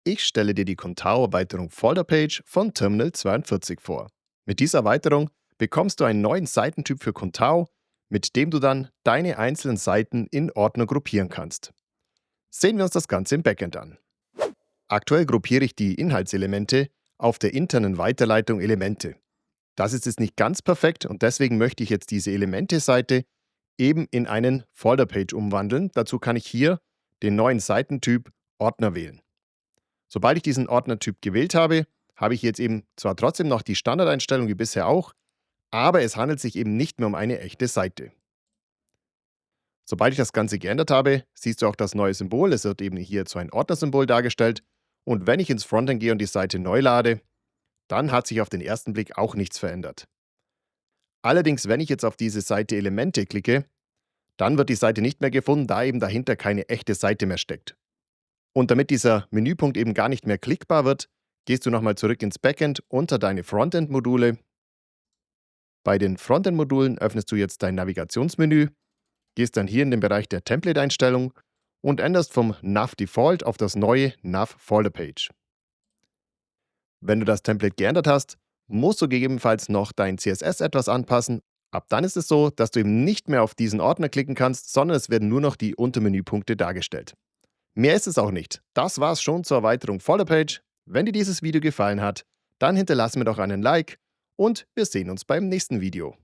Ich stelle dir die Contao-Erweiterung Folder-Page von Terminal 42 vor. Mit dieser Erweiterung bekommst du einen neuen Seitentyp für Contao, mit dem du dann deine einzelnen Seiten in Ordner gruppieren kannst. Sehen wir uns das Ganze im Backend an. Aktuell gruppiere ich die Inhaltselemente auf der internen Weiterleitung Elemente. Das ist jetzt nicht ganz perfekt und deswegen möchte ich jetzt diese Elemente-Seite eben in einen Folder-Page umwandeln. Dazu kann ich hier den neuen Seitentyp Ordner wählen. Sobald ich diesen Ordnertyp gewählt habe, habe ich jetzt eben zwar trotzdem noch die Standardeinstellung wie bisher auch, aber es handelt sich eben nicht mehr um eine echte Seite. Sobald ich das Ganze geändert habe, siehst du auch das neue Symbol. Es wird eben hier zu ein Ordnersymbol dargestellt. Und wenn ich ins Frontend gehe und die Seite neu lade, dann hat sich auf den ersten Blick auch nichts verändert. Allerdings, wenn ich jetzt auf diese Seite Elemente klicke, dann wird die Seite nicht mehr gefunden, da eben dahinter keine echte Seite mehr steckt. Und damit dieser Menüpunkt eben gar nicht mehr klickbar wird, gehst du nochmal zurück ins Backend unter deine Frontend-Module. Bei den Frontend-Modulen öffnest du jetzt dein Navigationsmenü, gehst dann hier in den Bereich der Template-Einstellung und änderst vom Nav Default auf das neue Nav Folder Page. Wenn du das Template geändert hast, musst du gegebenenfalls noch dein CSS etwas anpassen. Ab dann ist es so, dass du eben nicht mehr auf diesen Ordner klicken kannst, sondern es werden nur noch die Untermenüpunkte dargestellt. Mehr ist es auch nicht. Das war's schon zur Erweiterung Folder Page. Wenn dir dieses Video gefallen hat, dann hinterlasse mir doch einen Like und wir sehen uns beim nächsten Video.